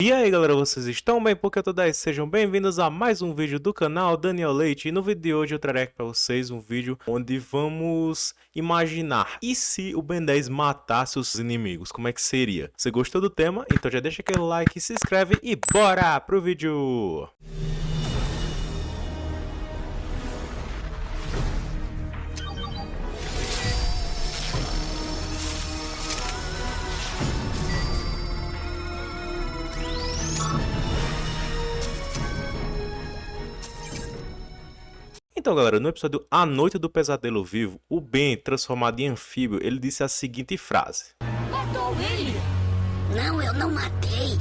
E aí galera, vocês estão bem? Porque eu tô 10, sejam bem-vindos a mais um vídeo do canal Daniel Leite. E no vídeo de hoje eu trarei aqui pra vocês um vídeo onde vamos imaginar: e se o Ben 10 matasse os inimigos, como é que seria? Você gostou do tema? Então já deixa aquele like, se inscreve e bora pro vídeo! Então galera, no episódio A Noite do Pesadelo Vivo, o Ben, transformado em anfíbio, ele disse a seguinte frase: Matou ele? Não, eu não matei.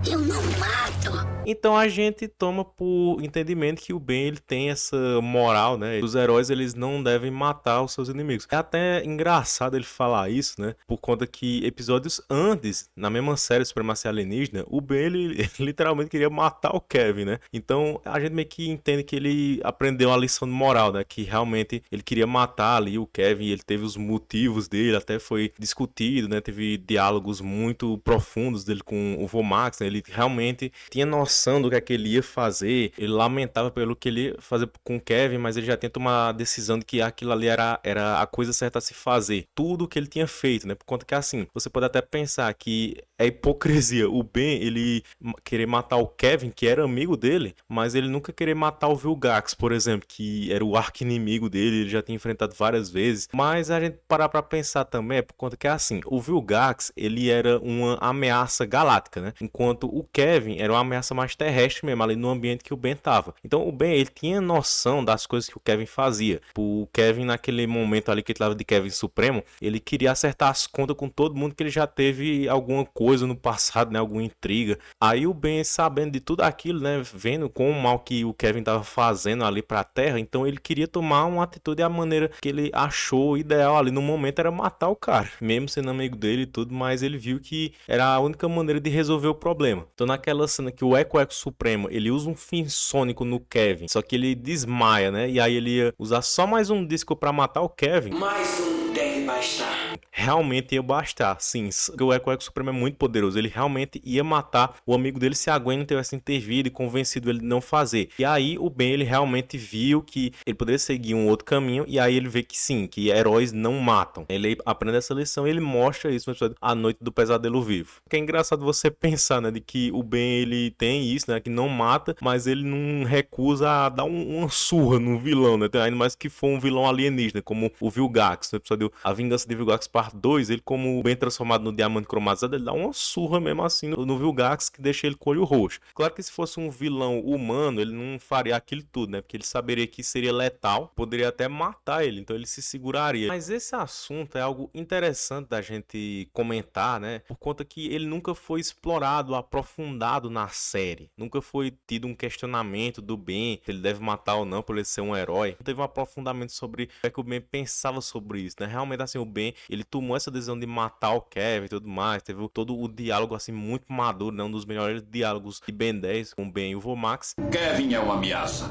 Eu não mato. Então a gente toma por entendimento que o Ben ele tem essa moral, né? Os heróis eles não devem matar os seus inimigos. É até engraçado ele falar isso, né? Por conta que episódios antes, na mesma série Supremacia Alienígena, o Ben ele literalmente queria matar o Kevin, né? Então a gente meio que entende que ele aprendeu uma lição de moral, né? Que realmente ele queria matar ali o Kevin, ele teve os motivos dele, até foi discutido, né? Teve diálogos muito profundos dele com o Vomax, né? Ele realmente tinha noção do que é que ele ia fazer, ele lamentava pelo que ele ia fazer com o Kevin, mas ele já tinha tomado a decisão de que aquilo ali era a coisa certa a se fazer. Tudo o que ele tinha feito, né? Por conta que assim, você pode até pensar que é hipocrisia o Ben, ele querer matar o Kevin, que era amigo dele, mas ele nunca querer matar o Vilgax, por exemplo, que era o arqui-inimigo dele, ele já tinha enfrentado várias vezes. Mas a gente parar pra pensar também, é por conta que assim, o Vilgax, ele era uma ameaça galáctica, né? Enquanto o Kevin era uma ameaça mais terrestre mesmo, ali no ambiente que o Ben tava. Então o Ben, ele tinha noção das coisas que o Kevin fazia. O Kevin, naquele momento ali que ele tava de Kevin Supremo, ele queria acertar as contas com todo mundo, que ele já teve alguma coisa no passado, né? Alguma intriga. Aí o Ben, sabendo de tudo aquilo, né? Vendo com o mal que o Kevin tava fazendo ali pra Terra, então ele queria tomar uma atitude, a maneira que ele achou ideal ali no momento era matar o cara. Mesmo sendo amigo dele e tudo, mas ele viu que era a única maneira de resolver o problema. Então naquela cena que o Eco Supremo, ele usa um fim sônico no Kevin, só que ele desmaia, né? E aí ele ia usar só mais um disco pra matar o Kevin. Mais um deve bastar. Realmente ia bastar, sim. O Eco Supremo é muito poderoso. Ele realmente ia matar o amigo dele se a Gwen não tivesse intervido e convencido ele de não fazer. E aí o Ben, ele realmente viu que ele poderia seguir um outro caminho. E aí ele vê que sim, que heróis não matam. Ele aprende essa lição e ele mostra isso no episódio A Noite do Pesadelo Vivo. Que é engraçado você pensar, né, de que o Ben, ele tem isso, né, que não mata, mas ele não recusa a dar uma surra no vilão, né? Ainda mais que for um vilão alienígena, como o Vilgax. No episódio A Vingança de Vilgax Parte 2, ele, como bem transformado no diamante cromatizado, ele dá uma surra mesmo assim no Vilgax, que deixa ele com o olho roxo. Claro que se fosse um vilão humano, ele não faria aquilo tudo, né? Porque ele saberia que seria letal, poderia até matar ele, então ele se seguraria. Mas esse assunto é algo interessante da gente comentar, né? Por conta que ele nunca foi explorado, aprofundado na série. Nunca foi tido um questionamento do Ben, se ele deve matar ou não por ele ser um herói. Não teve um aprofundamento sobre o que o Ben pensava sobre isso, né? Realmente assim, o Ben, ele tomou essa decisão de matar o Kevin e tudo mais, teve todo o diálogo assim muito maduro, né? Um dos melhores diálogos de Ben 10 com o Ben e o Vomax. Kevin é uma ameaça.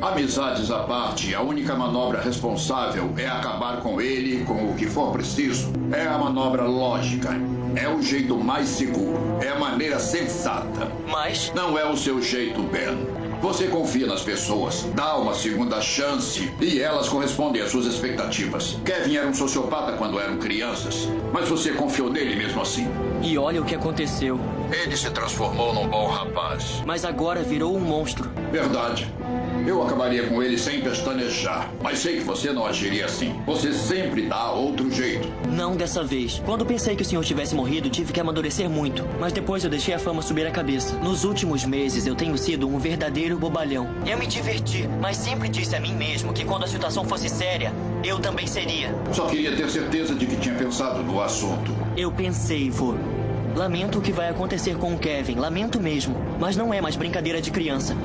Amizades à parte, a única manobra responsável é acabar com ele com o que for preciso. É a manobra lógica. É o jeito mais seguro. É a maneira sensata. Mas Não é o seu jeito, Ben. Você confia nas pessoas, dá uma segunda chance e elas correspondem às suas expectativas. Kevin era um sociopata quando eram crianças, mas você confiou nele mesmo assim. e olha o que aconteceu. Ele se transformou num bom rapaz. Mas agora virou um monstro. Verdade. Eu acabaria com ele sem pestanejar. Mas sei que você não agiria assim. Você sempre dá outro jeito. Não dessa vez. Quando pensei que o senhor tivesse morrido, tive que amadurecer muito. Mas depois eu deixei a fama subir a cabeça. Nos últimos meses, eu tenho sido um verdadeiro bobalhão. Eu me diverti, mas sempre disse a mim mesmo que quando a situação fosse séria, eu também seria. Só queria ter certeza de que tinha pensado no assunto. Eu pensei, vô. Lamento o que vai acontecer com o Kevin, lamento mesmo. Mas não é mais brincadeira de criança.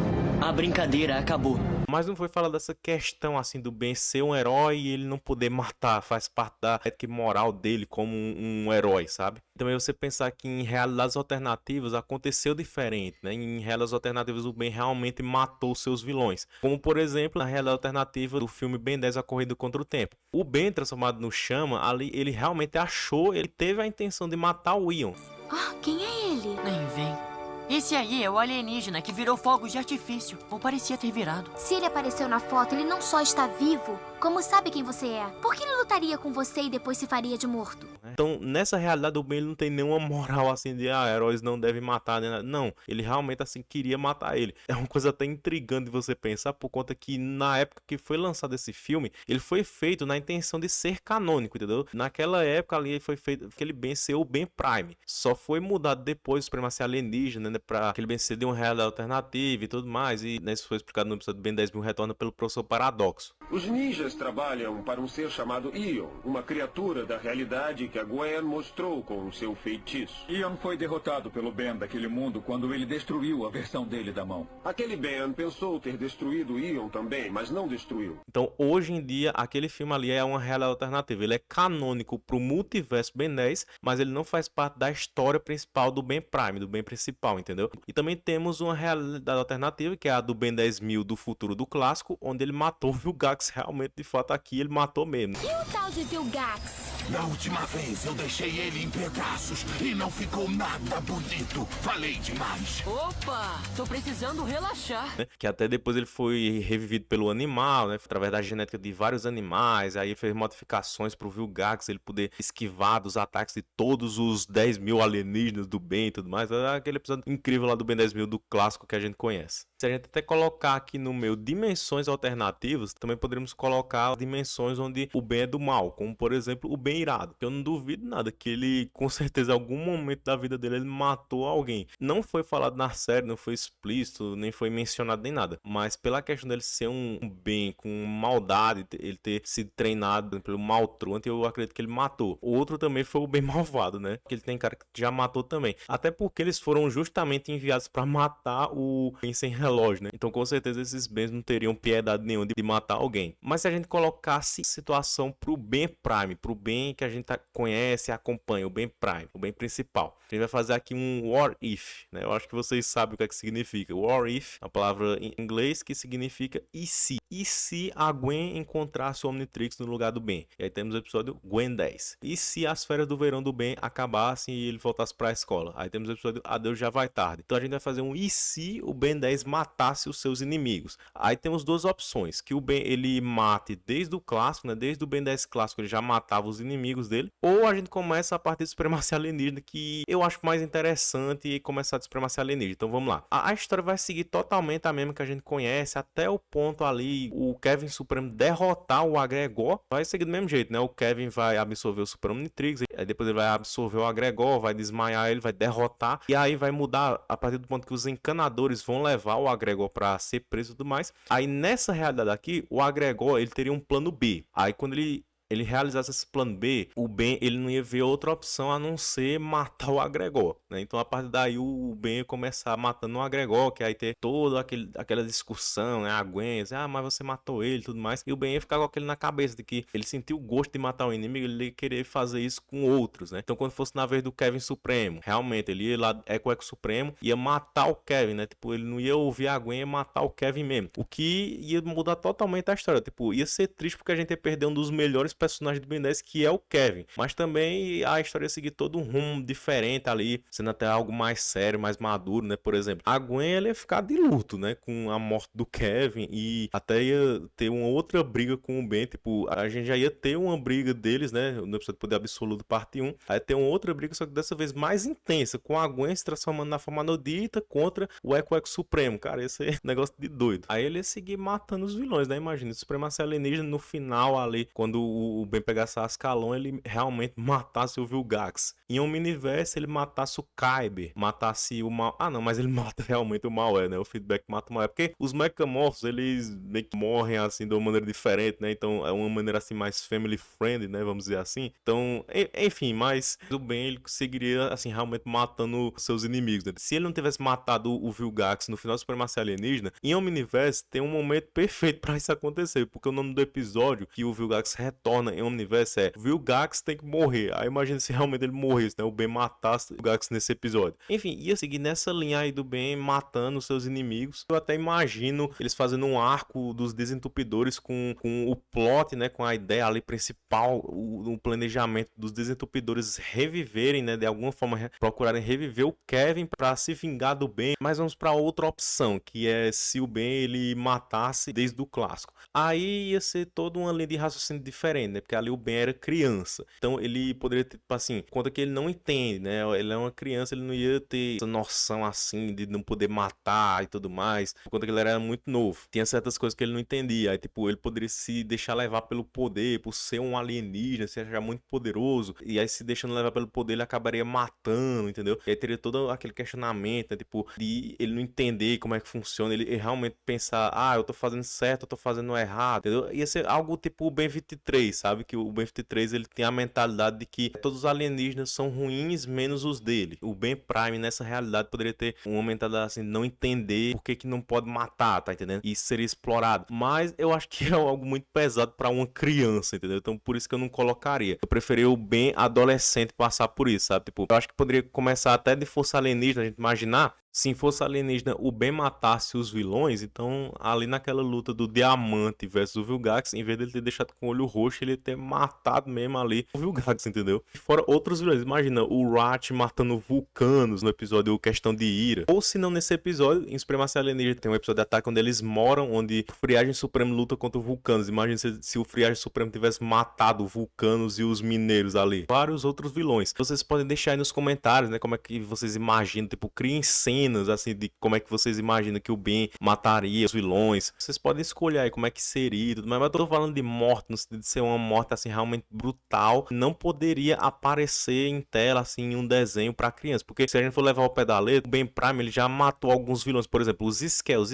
A brincadeira acabou. Mas não foi falar dessa questão assim do Ben ser um herói e ele não poder matar, faz parte da ética e moral dele como um herói, sabe? Também você pensar que em realidades alternativas aconteceu diferente, né? Em realidades alternativas o Ben realmente matou seus vilões. Como por exemplo, na realidade alternativa do filme Ben 10 A Corrida Contra o Tempo. O Ben transformado no Chama, ali ele realmente achou, ele teve a intenção de matar o Ion. Ah, quem é ele? Nem vem. Esse aí é o alienígena que virou fogos de artifício. Ou parecia ter virado. Se ele apareceu na foto, ele não só está vivo, como sabe quem você é. Por que ele lutaria com você e depois se faria de morto? Então, nessa realidade, o Ben ele não tem nenhuma moral assim de heróis não devem matar, né? Não, ele realmente assim queria matar ele. É uma coisa até intrigante de você pensar, por conta que na época que foi lançado esse filme, ele foi feito na intenção de ser canônico, entendeu? Naquela época ali foi feito aquele Ben ser o Ben Prime. Só foi mudado depois do Supremacia Alienígena, né? Pra aquele Ben ser de uma realidade alternativa e tudo mais. E né, isso foi explicado no episódio do Ben 10.000 Retorna pelo Professor Paradoxo. Os ninjas trabalham para um ser chamado Ion, uma criatura da realidade que a Gwen mostrou com o seu feitiço. Ion foi derrotado pelo Ben daquele mundo quando ele destruiu a versão dele da mão. Aquele Ben pensou ter destruído Ion também, mas não destruiu. Então, hoje em dia, aquele filme ali é uma realidade alternativa. Ele é canônico pro multiverso Ben 10, mas ele não faz parte da história principal do Ben Prime, do Ben principal, entendeu? E também temos uma realidade alternativa, que é a do Ben 10.000 do futuro do clássico, onde ele matou o Vilgax. Realmente, de fato, aqui ele matou mesmo. E o tal de Vilgax? Na última vez eu deixei ele em pedaços e não ficou nada bonito. Falei demais. Opa, tô precisando relaxar. Né? Que até depois ele foi revivido pelo animal, né? Através da genética de vários animais. Aí fez modificações pro Vilgax ele poder esquivar dos ataques de todos os 10.000 alienígenas do Ben e tudo mais. É aquele episódio incrível lá do Ben 10.000 do clássico que a gente conhece. Se a gente até colocar aqui no meio dimensões alternativas, também poderíamos colocar dimensões onde o Ben é do mal, como por exemplo o Ben irado. Eu não duvido nada que ele, com certeza, em algum momento da vida dele, ele matou alguém. Não foi falado na série, não foi explícito, nem foi mencionado nem nada. Mas pela questão dele ser um Ben com maldade, ele ter sido treinado pelo Maltruante, eu acredito que ele matou. O outro também foi o Ben malvado, né? Que ele tem cara que já matou também. Até porque eles foram justamente enviados para matar o Ben sem relógio, né? Então com certeza esses Bens não teriam piedade nenhuma de matar alguém. Mas se a gente colocasse situação pro Ben Prime, pro Ben que a gente conhece e acompanha, o Ben Prime, o Ben principal, a gente vai fazer aqui um What If, né? Eu acho que vocês sabem o que é que significa. What If, a palavra em inglês que significa e se? E se a Gwen encontrasse o Omnitrix no lugar do Ben? E aí temos o episódio Gwen 10. E se as férias do verão do Ben acabassem e ele voltasse para a escola? Aí temos o episódio Adeus já vai tarde. Então a gente vai fazer um e se o Ben 10 matasse os seus inimigos? Aí temos duas opções, que o Ben ele mate desde o clássico, né? Desde o Ben 10 clássico ele já matava os inimigos dele, ou a gente começa a partir de Supremacia Alienígena, que eu acho mais interessante e começar de Supremacia Alienígena. Então vamos lá. A história vai seguir totalmente a mesma que a gente conhece, até o ponto ali, o Kevin Supremo derrotar o Agregor. Vai seguir do mesmo jeito, né? O Kevin vai absorver o Super Omnitrix, aí depois ele vai absorver o Agregor, vai desmaiar ele, vai derrotar, e aí vai mudar a partir do ponto que os encanadores vão levar o Agregor para ser preso e tudo mais. Aí nessa realidade aqui, o Agregor ele teria um plano B. Aí quando ele realizasse esse plano B, o Ben ele não ia ver outra opção a não ser matar o Agregor, né? Então a partir daí o Ben ia começar matando o Agregor, que aí ter toda aquela discussão, né? A Gwen, mas você matou ele e tudo mais, e o Ben ia ficar com aquele na cabeça de que ele sentiu o gosto de matar o inimigo, ele ia querer fazer isso com outros, né? Então quando fosse na vez do Kevin Supremo, realmente ele ia lá, Eco Supremo, ia matar o Kevin, né? Tipo, ele não ia ouvir a Gwen, ia matar o Kevin mesmo, o que ia mudar totalmente a história. Tipo, ia ser triste porque a gente ia perder um dos melhores personagem do Ben 10, que é o Kevin, mas também a história ia seguir todo um rumo diferente ali, sendo até algo mais sério, mais maduro, né? Por exemplo, a Gwen ela ia ficar de luto, né, com a morte do Kevin, e até ia ter uma outra briga com o Ben. Tipo, a gente já ia ter uma briga deles, né, no episódio Poder Absoluto parte 1, aí ter uma outra briga, só que dessa vez mais intensa, com a Gwen se transformando na forma nodita contra o Eco Supremo. Cara, esse é um negócio de doido. Aí ele ia seguir matando os vilões, né? Imagina, Supremacia Alienígena no final ali, quando o Ben pegasse a Ascalon, ele realmente matasse o Vilgax. Em um miniverso, ele matasse o Kyber, matasse o Mal. Ah, não, mas ele mata realmente o Mal, né? O feedback mata o Mal. Porque os mecamorfos, eles meio que morrem assim de uma maneira diferente, né? Então é uma maneira assim mais family friendly, né? Vamos dizer assim. Então, enfim, mas o Ben ele seguiria assim realmente matando seus inimigos, né? Se ele não tivesse matado o Vilgax no final do Supremacia Alienígena, em Omniverse tem um momento perfeito pra isso acontecer, porque o nome do episódio que o Vilgax retorna torna em Omniverse é: Vilgax tem que morrer. Aí imagina se realmente ele morresse, né? O Ben matasse o Vilgax nesse episódio. Enfim, ia seguir nessa linha aí do Ben matando os seus inimigos. Eu até imagino eles fazendo um arco dos desentupidores com o plot, né? Com a ideia ali principal, o planejamento dos desentupidores reviverem, né? De alguma forma procurarem reviver o Kevin para se vingar do Ben. Mas vamos para outra opção, que é se o Ben ele matasse desde o clássico. Aí ia ser toda uma linha de raciocínio diferente, né? Porque ali o Ben era criança. Então ele poderia ter, tipo assim, conta que ele não entende, né? Ele é uma criança, ele não ia ter essa noção assim de não poder matar e tudo mais. Por conta que ele era muito novo. Tinha certas coisas que ele não entendia. Aí, tipo, ele poderia se deixar levar pelo poder, por ser um alienígena, se achar muito poderoso. E aí, se deixando levar pelo poder, ele acabaria matando, entendeu? E aí teria todo aquele questionamento, né? Tipo, de ele não entender como é que funciona, ele realmente pensar, eu tô fazendo certo, eu tô fazendo errado, entendeu? Ia ser algo tipo o Ben 23, sabe? Que o Ben 23, ele tem a mentalidade de que todos os alienígenas são ruins, menos os dele. O Ben Prime, nessa realidade, poderia ter uma mentalidade assim, não entender por que não pode matar, tá entendendo? E isso seria explorado. Mas eu acho que é algo muito pesado pra uma criança, entendeu? Então por isso que eu não colocaria. Eu preferia o Ben adolescente passar por isso, sabe? Tipo, eu acho que poderia começar até de força alienígena, a gente imaginar. Se em Força Alienígena o Ben matasse os vilões, então ali naquela luta do Diamante versus o Vilgax, em vez dele ter deixado com o olho roxo, ele ia ter matado mesmo ali o Vilgax, entendeu? E fora outros vilões, imagina o Rat matando vulcanos no episódio Questão de Ira. Ou se não nesse episódio, em Supremacia Alienígena tem um episódio de ataque onde eles moram, onde o Friagem Supremo luta contra vulcanos. Imagina se o Friagem Supremo tivesse matado vulcanos e os mineiros ali. Vários outros vilões. Vocês podem deixar aí nos comentários, né, como é que vocês imaginam, tipo, criem cenas assim de como é que vocês imaginam que o Ben mataria os vilões. Vocês podem escolher aí como é que seria, tudo, mas eu tô falando de morte no sentido de ser uma morte assim realmente brutal, não poderia aparecer em tela assim em um desenho para criança, porque se a gente for levar ao pé da letra, o Ben Prime ele já matou alguns vilões, por exemplo, os Skell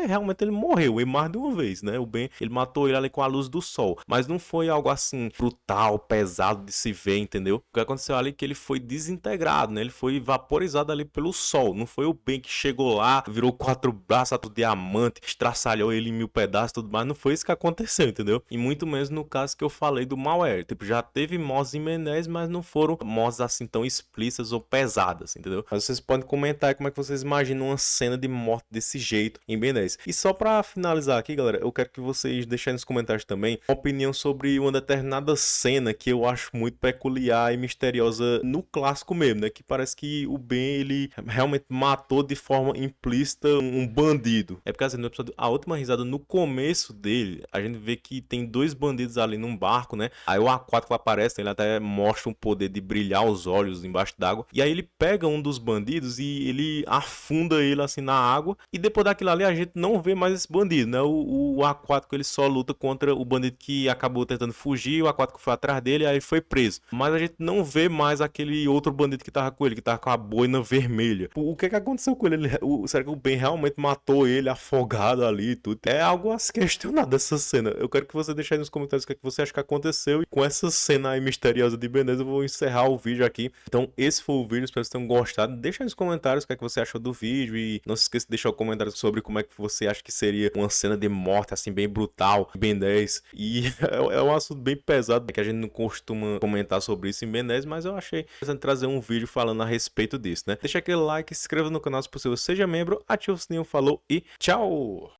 realmente ele morreu e mais de uma vez, né? O Ben, ele matou ele ali com a luz do sol, mas não foi algo assim brutal, pesado de se ver, entendeu? O que aconteceu ali é que ele foi desintegrado, né? Ele foi vaporizado ali pelo sol, não foi o Ben que chegou lá, virou 4 braços, do diamante, estraçalhou ele em 1000 pedaços e tudo mais. Não foi isso que aconteceu, entendeu? E muito menos no caso que eu falei do Malware. Tipo, já teve mortes em Ben 10, mas não foram mortes assim tão explícitas ou pesadas, entendeu? Mas vocês podem comentar aí como é que vocês imaginam uma cena de morte desse jeito em Ben 10. E só pra finalizar aqui, galera, eu quero que vocês deixem nos comentários também uma opinião sobre uma determinada cena que eu acho muito peculiar e misteriosa no clássico mesmo, né? Que parece que o Ben, ele realmente matou de forma implícita um bandido. É porque assim, no episódio A Última Risada, no começo dele, a gente vê que tem 2 bandidos ali num barco, né? Aí o A4 aparece, ele até mostra um poder de brilhar os olhos embaixo d'água. E aí ele pega um dos bandidos e ele afunda ele assim na água. E depois daquilo ali a gente não vê mais esse bandido, né? O A4 ele só luta contra o bandido que acabou tentando fugir, o A4 foi atrás dele e aí foi preso. Mas a gente não vê mais aquele outro bandido que tava com ele, que tava com a boina vermelha. O que aconteceu com ele? Será que o Ben realmente matou ele afogado ali e tudo? É algo a se questionar dessa cena. Eu quero que você deixe aí nos comentários o que é que você acha que aconteceu. E com essa cena aí misteriosa de Ben 10, eu vou encerrar o vídeo aqui. Então esse foi o vídeo, espero que vocês tenham gostado. Deixa aí nos comentários o que é que você achou do vídeo. E não se esqueça de deixar um comentário sobre como é que você acha que seria uma cena de morte assim bem brutal em Ben 10. E é um assunto bem pesado, que a gente não costuma comentar sobre isso em Ben 10, mas eu achei interessante trazer um vídeo falando a respeito disso, né? Deixa aquele like, se inscreva no canal se possível, seja membro, ative o sininho, falou e tchau!